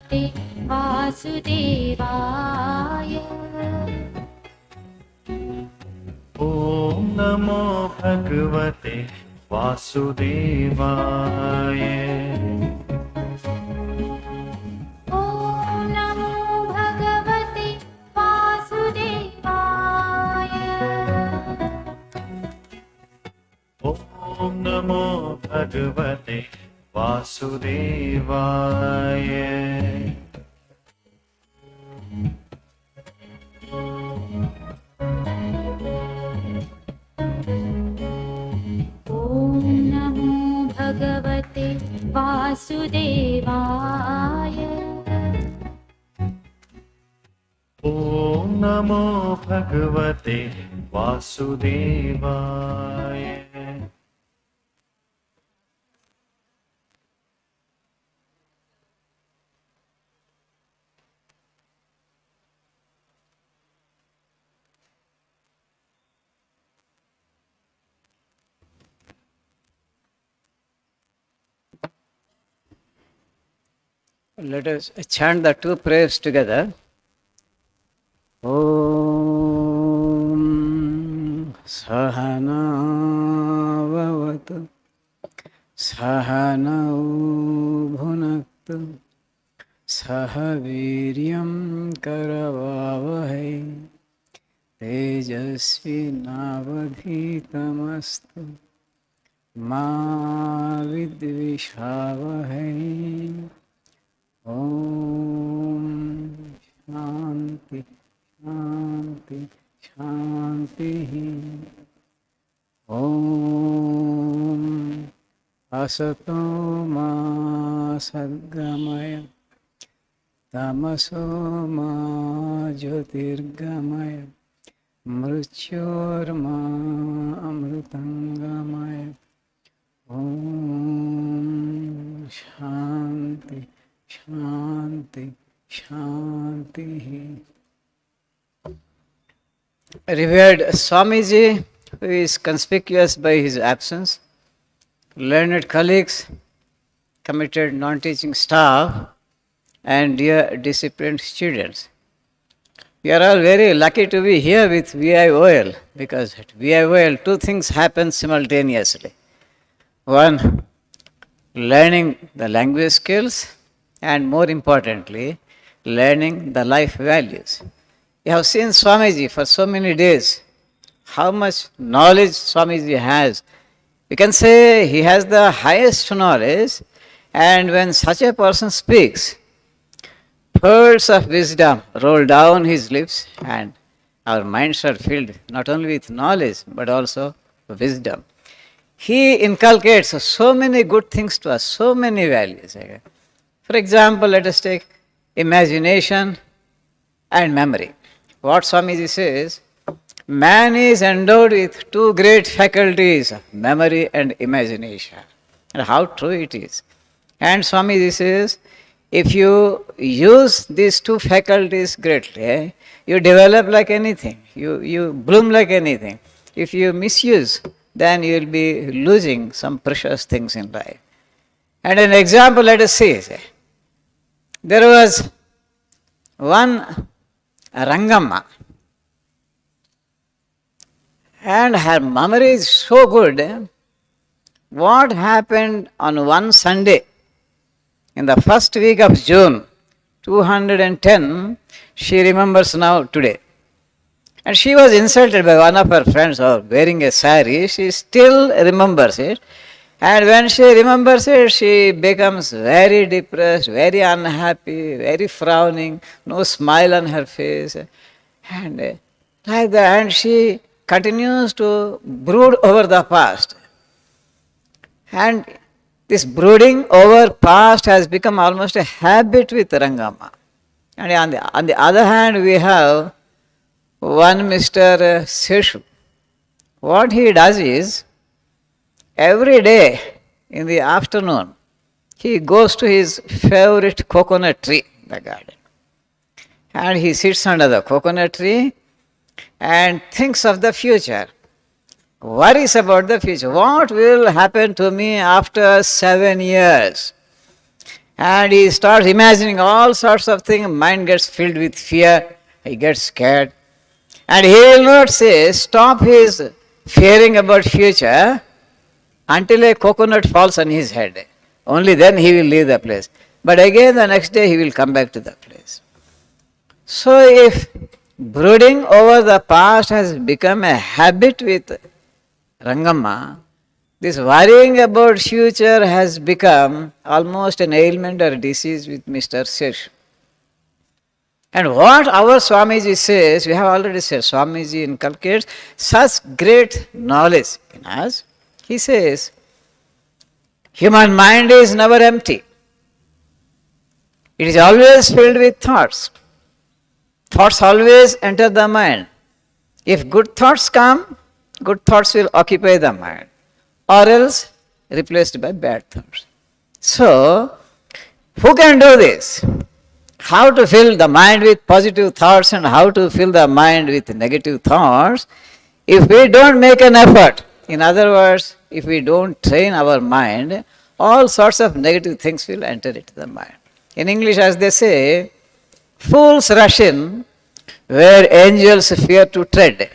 भगवते वासुदेवाय। ॐ नमो भगवते वासुदेवाय। ॐ नमो भगवते वासुदेवाय। ॐ नमो भगवते वासुदेवाय। भगवते वासुदेवाय। ॐ नमो भगवते वासुदेवाय। Let us chant the two prayers together. Om Sahana Vavatu Sahana Bhunaktu Sahaviryam Karavavahai Tejasvi Navadhitamastu Ma Vidvishavahai. Om Shanti Shanti Shanti. Om Asato Ma Sadgamaya Tamaso Ma Jyotirgamaya Mrityorma Amritangamaya. Om Shanti Shanti Shanti. Revered Swamiji, who is conspicuous by his absence, learned colleagues, committed non-teaching staff, and dear disciplined students. We are all very lucky to be here with VIOL, because at VIOL two things happen simultaneously. One, learning the language skills, and more importantly, learning the life values. You have seen Swamiji for so many days, how much knowledge Swamiji has. We can say he has the highest knowledge, and when such a person speaks, pearls of wisdom roll down his lips, and our minds are filled not only with knowledge but also wisdom. He inculcates so many good things to us, so many values. For example, let us take imagination and memory. What Swamiji says, man is endowed with two great faculties of memory and imagination. And how true it is. And Swamiji says, if you use these two faculties greatly, you develop like anything, you bloom like anything. If you misuse, then you will be losing some precious things in life. And an example, let us see. There was one Rangamma, and her memory is so good. What happened on one Sunday in the first week of June 210, she remembers now today. And she was insulted by one of her friends or wearing a sari. She still remembers it. And when she remembers it, she becomes very depressed, very unhappy, very frowning, no smile on her face. And like that, and she continues to brood over the past. And this brooding over past has become almost a habit with Rangama. And on the other hand, we have one Mr. Seshu. What he does is, every day in the afternoon, he goes to his favorite coconut tree in the garden. And he sits under the coconut tree and thinks of the future, worries about the future. What will happen to me after 7 years? And he starts imagining all sorts of things. Mind gets filled with fear. He gets scared. And he will not say, stop his fearing about future until a coconut falls on his head. Only then he will leave the place. But again the next day he will come back to the place. So if brooding over the past has become a habit with Rangamma, this worrying about future has become almost an ailment or disease with Mr. Sesh. And what our Swamiji says, we have already said, Swamiji inculcates such great knowledge in us. He says, human mind is never empty. It is always filled with thoughts. Thoughts always enter the mind. If good thoughts come, good thoughts will occupy the mind, or else replaced by bad thoughts. So, who can do this? How to fill the mind with positive thoughts and how to fill the mind with negative thoughts? If we don't make an effort, in other words, if we don't train our mind, all sorts of negative things will enter into the mind. In English, as they say, fools rush in where angels fear to tread.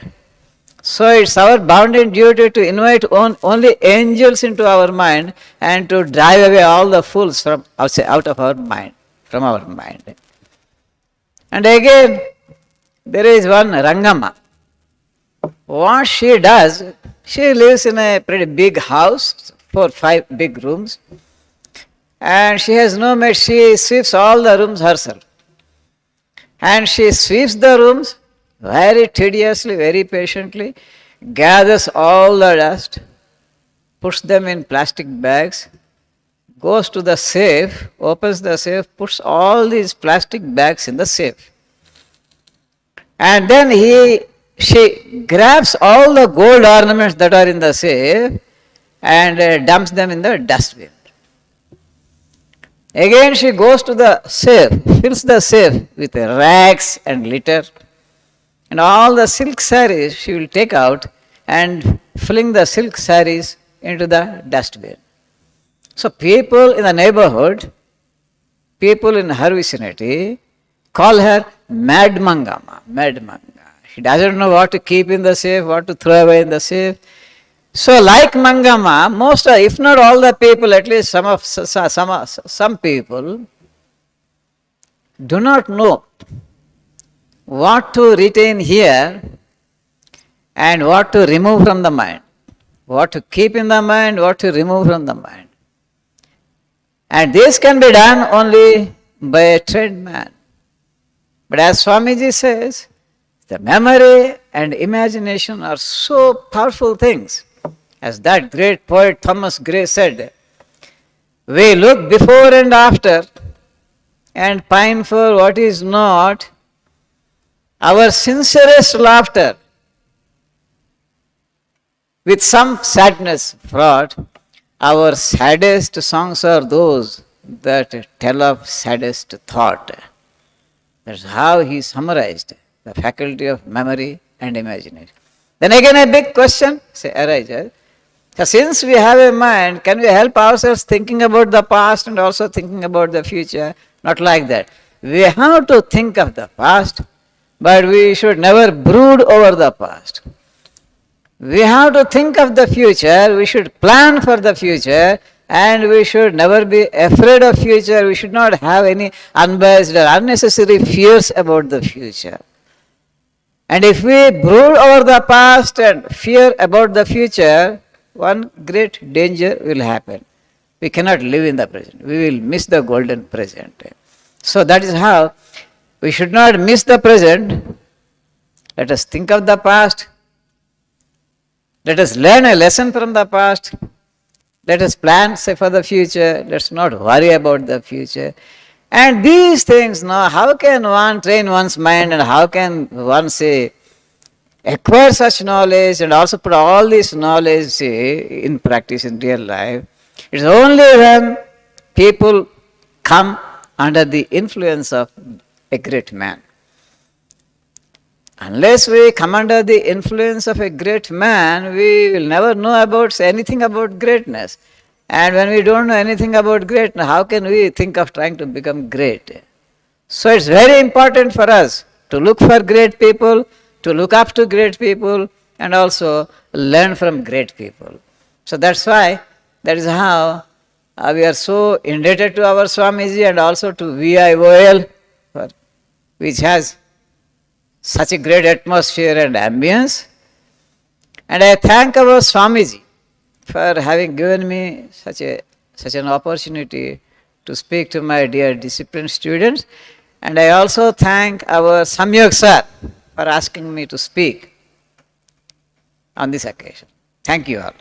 So it's our bounden duty to invite only angels into our mind and to drive away all the fools from outside, out of our mind, from our mind. And again, there is one Rangamma. What she does, she lives in a pretty big house, 4 or 5 big rooms, and she has no maid. She sweeps all the rooms herself. And she sweeps the rooms very tediously, very patiently, gathers all the dust, puts them in plastic bags, goes to the safe, opens the safe, puts all these plastic bags in the safe. And then she grabs all the gold ornaments that are in the safe and dumps them in the dustbin. Again she goes to the safe, fills the safe with rags and litter, and all the silk sarees she will take out and fling the silk sarees into the dustbin. So people in the neighborhood, people in her vicinity, call her Mad Mangamma, Mad Manga. She doesn't know what to keep in the safe, what to throw away in the safe. So like Mangamma, most, if not all the people, at least some people do not know what to retain here and what to remove from the mind, what to keep in the mind, what to remove from the mind. And this can be done only by a trained man. But as Swamiji says, the memory and imagination are so powerful things. As that great poet Thomas Gray said, we look before and after and pine for what is not. Our sincerest laughter with some sadness fraught, our saddest songs are those that tell of saddest thought. That's how he summarized the faculty of memory and imagination. Then again a big question arises. So since we have a mind, can we help ourselves thinking about the past and also thinking about the future? Not like that. We have to think of the past, but we should never brood over the past. We have to think of the future, we should plan for the future, and we should never be afraid of future. We should not have any unbiased or unnecessary fears about the future. And if we brood over the past and fear about the future, one great danger will happen. We cannot live in the present. We will miss the golden present. So that is how we should not miss the present. Let us think of the past. Let us learn a lesson from the past. Let us plan, say, for the future. Let's not worry about the future. And these things, now, how can one train one's mind and how can one, say, acquire such knowledge and also put all this knowledge, say, in practice in real life? It's only when people come under the influence of a great man. Unless we come under the influence of a great man, we will never know about anything about greatness. And when we don't know anything about great, how can we think of trying to become great? So it's very important for us to look for great people, to look up to great people, and also learn from great people. So that's why, that is how we are so indebted to our Swamiji and also to VIOL, which has such a great atmosphere and ambience. And I thank our Swamiji for having given me such an opportunity to speak to my dear disciplined students. And I also thank our Samyog sir for asking me to speak on this occasion. Thank you all.